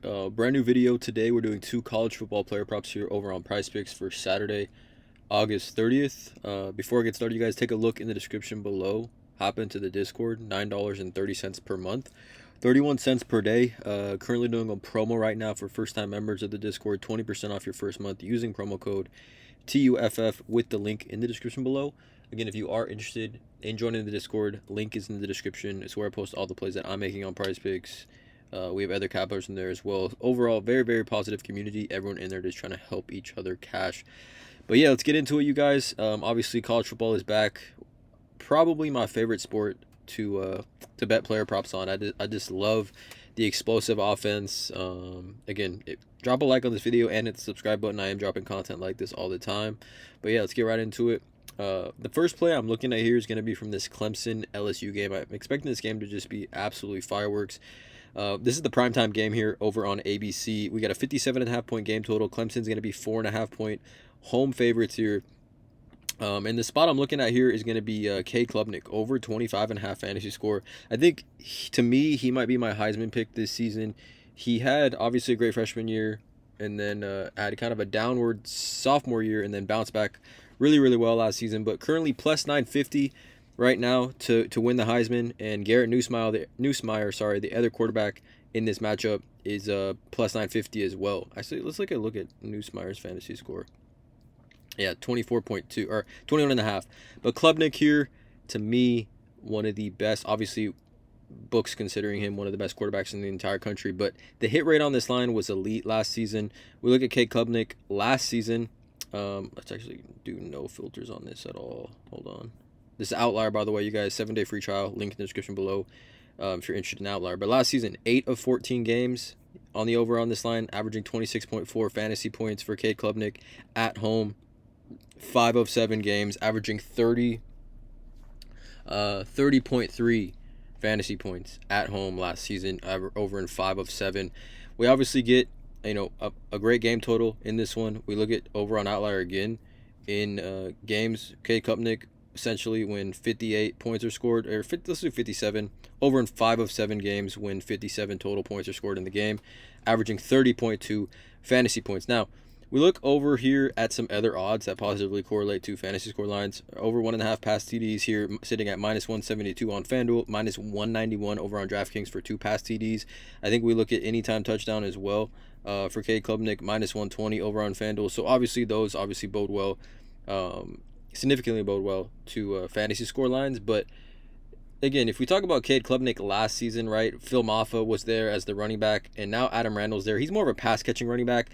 Brand new video today. We're doing two college football player props here over on PrizePicks for Saturday, August 30th. Before I get started, you guys take a look in the description below. Hop into the Discord, $9.30 per month, 31 cents per day. Currently doing a promo right now for first-time members of the Discord, 20% off your first month using promo code TUFF with the link in the description below. Again, if you are interested in joining the Discord, link is in the description. It's where I post all the plays that I'm making on PrizePicks. We have other capers in there as well. Overall, very, very positive community. Everyone in there just trying to help each other cash. But yeah, let's get into it, you guys. Obviously, college football is back. Probably my favorite sport to bet player props on. I just love the explosive offense. Again, drop a like on this video and hit the subscribe button. I am dropping content like this all the time. But yeah, let's get right into it. The first play I'm looking at here is going to be from this Clemson LSU game. I'm expecting this game to just be absolutely fireworks. This is the primetime game here over on ABC. We got a 57.5 point game total. Clemson's going to be 4.5 point home favorites here. And the spot I'm looking at here is going to be Cade Klubnik over 25.5 fantasy score. I think, to me, he might be my Heisman pick this season. He had, obviously, a great freshman year and then had kind of a downward sophomore year and then bounced back really, really well last season. But currently plus 950 right now to win the Heisman. And Garrett Nussmeier, the other quarterback in this matchup, is plus 950 as well. Actually, let's look at Nussmeier's fantasy score. Yeah, 24.2 or 21.5. But Klubnik here, to me, one of the best. Obviously, books considering him one of the best quarterbacks in the entire country. But the hit rate on this line was elite last season. We look at Cade Klubnik last season. Let's actually do no filters on this at all. Hold on. This is Outlier, by the way, you guys. 7-day free trial. Link in the description below if you're interested in Outlier. But last season, 8 of 14 games on the over on this line, averaging 26.4 fantasy points for Cade Klubnik at home. 5 of 7 games, averaging 30.3 fantasy points at home last season, over in 5 of 7. We obviously get a great game total in this one. We look at over on Outlier again in games. Cade Klubnik essentially when 58 points are scored, or let's do 57. Over in 5 of 7 games when 57 total points are scored in the game, averaging 30.2 fantasy points. Now, we look over here at some other odds that positively correlate to fantasy score lines. Over 1.5 pass TDs here, sitting at minus 172 on FanDuel, minus 191 over on DraftKings for 2 pass TDs. I think we look at anytime touchdown as well for Cade Klubnik, minus 120 over on FanDuel. So obviously those bode well, significantly bode well to fantasy score lines. But again, if we talk about Cade Klubnik last season, right, Phil Maffa was there as the running back, and now Adam Randall's there. He's more of a pass-catching running back.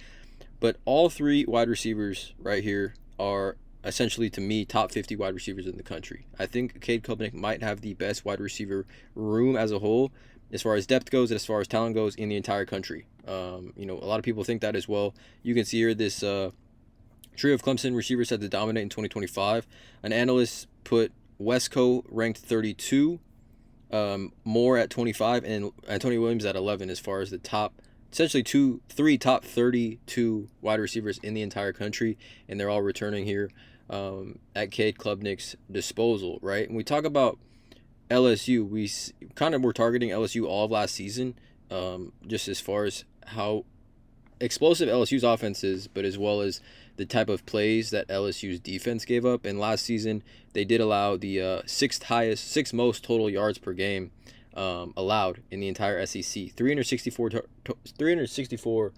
But all 3 wide receivers right here are essentially, to me, top 50 wide receivers in the country. I think Cade Klubnik might have the best wide receiver room as a whole, as far as depth goes and as far as talent goes in the entire country. A lot of people think that as well. You can see here this trio of Clemson receivers had to dominate in 2025. An analyst put Wesco ranked 32, Moore at 25, and Antonio Williams at 11 as far as the top. Essentially 3 top 32 wide receivers in the entire country, and they're all returning here at Cade Klubnik's disposal, right? And we talk about LSU, we kind of were targeting LSU all of last season, just as far as how explosive LSU's offense is, but as well as the type of plays that LSU's defense gave up. And last season, they did allow the sixth most total yards per game allowed in the entire SEC. 364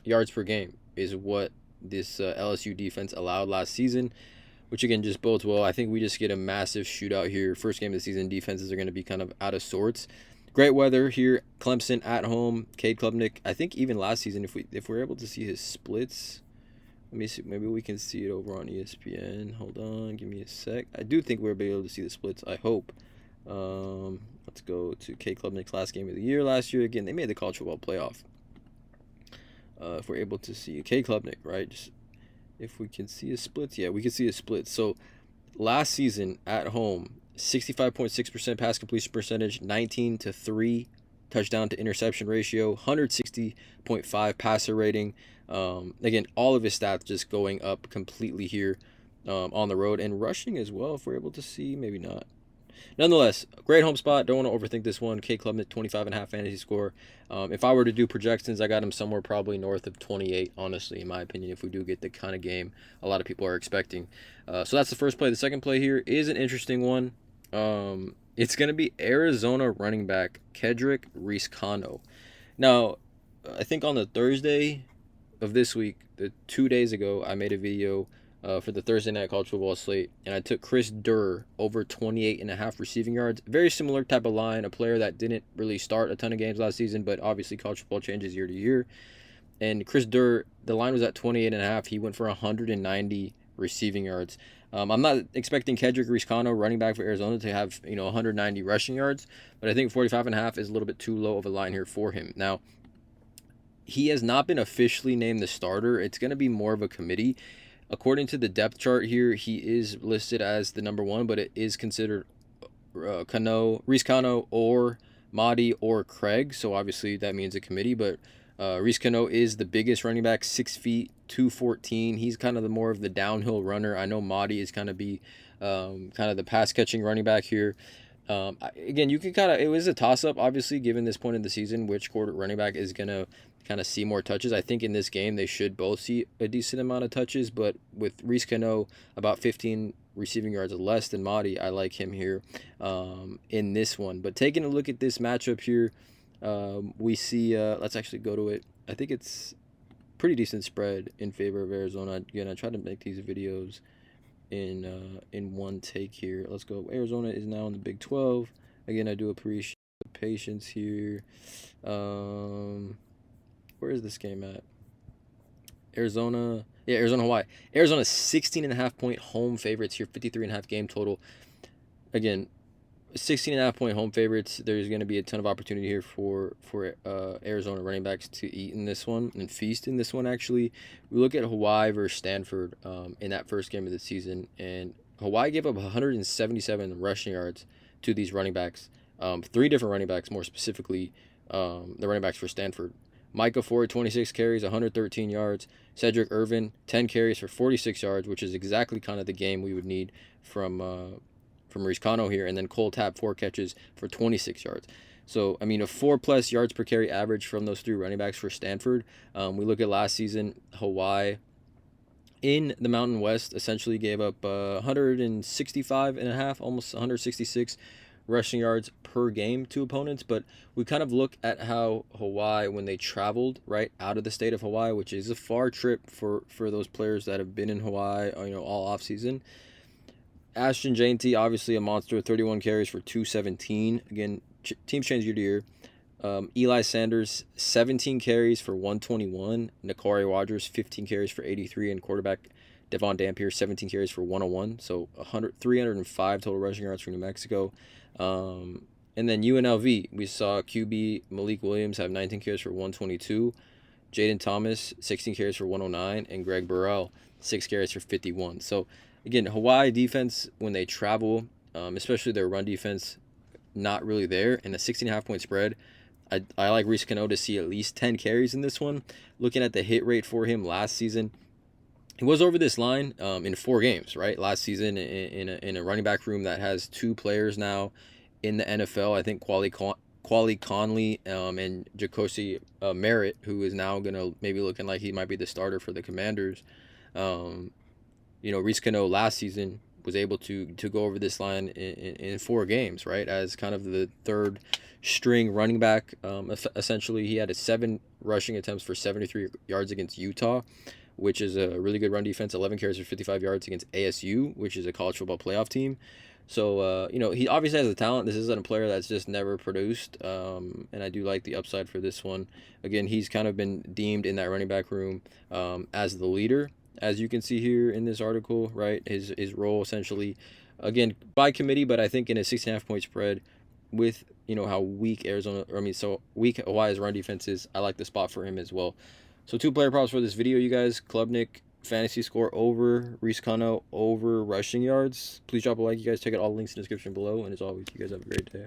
yards per game is what this LSU defense allowed last season, which again just bodes well. I think we just get a massive shootout here. First game of the season, defenses are going to be kind of out of sorts. Great weather here. Clemson at home. Cade Klubnik. I think even last season, if we're able to see his splits, let me see. Maybe we can see it over on ESPN. Hold on, give me a sec. I do think we'll be able to see the splits. I hope. Let's go to Cade Klubnik's last game of the year last year. Again, they made the college football playoff. If we're able to see Cade Klubnik, right? Just if we can see his splits, yeah, we can see his splits. So last season at home, 65.6% pass completion percentage, 19-3 touchdown to interception ratio, 160.5 passer rating. Again, all of his stats just going up completely here on the road, and rushing as well. If we're able to see, maybe not. nonetheless, great home spot. Don't want to overthink this one. Cade Klubnik, 25.5 fantasy score. If I were to do projections, I got him somewhere probably north of 28, honestly, in my opinion, if we do get the kind of game a lot of people are expecting. So that's the first play. The second play here is an interesting one. It's going to be Arizona running back Kedrick Reescano. Now, I think on the Thursday of this week, 2 days ago, I made a video for the Thursday night college football slate, and I took Chris Durr over 28.5 receiving yards. Very similar type of line, a player that didn't really start a ton of games last season, but obviously college football changes year to year. And Chris Durr, the line was at 28.5. He went for 190 receiving yards. I'm not expecting Kedrick Reescano, running back for Arizona, to have 190 rushing yards, but I think 45.5 is a little bit too low of a line here for him. Now, he has not been officially named the starter. It's going to be more of a committee. According to the depth chart here, he is listed as the number one, but it is considered Reescano or Mahdi or Craig. So obviously that means a committee, but Reescano is the biggest running back, 6 feet, 214. He's kind of the more of the downhill runner. I know Mahdi is kind of the pass catching running back here. Again, you can it was a toss up, obviously, given this point in the season, which quarter running back is going to kind of see more touches. I think in this game they should both see a decent amount of touches, but with Reescano about 15 receiving yards less than Mahdi, I like him here in this one. But taking a look at this matchup here, we see, let's actually go to it. I think it's pretty decent spread in favor of Arizona. Again, I try to make these videos in one take here. Let's go. Arizona is now in the Big 12. Again, I do appreciate the patience here. Where is this game at? Arizona, Hawaii. Arizona 16.5 point home favorites here, 53.5 game total. Again, 16.5 point home favorites. There's going to be a ton of opportunity here for Arizona running backs to eat in this one and feast in this one. Actually, we look at Hawaii versus Stanford in that first game of the season, and Hawaii gave up 177 rushing yards to these running backs. 3 different running backs, more specifically, the running backs for Stanford. Micah Ford, 26 carries, 113 yards. Cedric Irvin, 10 carries for 46 yards, which is exactly kind of the game we would need from Reescano here. And then Cole Tapp, 4 catches for 26 yards. So, I mean, a 4+ yards per carry average from those 3 running backs for Stanford. We look at last season, Hawaii in the Mountain West essentially gave up 165.5, almost 166 rushing yards per game to opponents. But we kind of look at how Hawaii, when they traveled right out of the state of Hawaii, which is a far trip for those players that have been in Hawaii, all off season. Ashton Jainty, obviously a monster, 31 carries for 217. Again, teams change year to year. Eli Sanders, 17 carries for 121. Nakari Rogers, 15 carries for 83. And quarterback Devon Dampier, 17 carries for 101. So 305 total rushing yards for New Mexico. And then UNLV, we saw QB Malik Williams have 19 carries for 122. Jaden Thomas, 16 carries for 109. And Greg Burrell, 6 carries for 51. So, again, Hawaii defense, when they travel, especially their run defense, not really there. And a 16.5 point spread, I like Reescano to see at least 10 carries in this one. Looking at the hit rate for him last season, he was over this line in 4 games, right? Last season in a running back room that has 2 players now in the NFL. I think Quali Conley and Jacosi Merritt, who is now going to maybe looking like he might be the starter for the Commanders. Reescano last season was able to go over this line in 4 games, right? As kind of the third string running back. Essentially, he had 7 rushing attempts for 73 yards against Utah, which is a really good run defense, 11 carries for 55 yards against ASU, which is a college football playoff team. So, he obviously has the talent. This isn't a player that's just never produced, and I do like the upside for this one. Again, he's kind of been deemed in that running back room as the leader, as you can see here in this article, right? His role essentially, again, by committee, but I think in a 6.5 point spread with, how weak weak Hawaii's run defense is, I like the spot for him as well. So 2 player props for this video, you guys. Klubnik, fantasy score over, Reescano over rushing yards. Please drop a like, you guys. Check out all the links in the description below. And as always, you guys have a great day.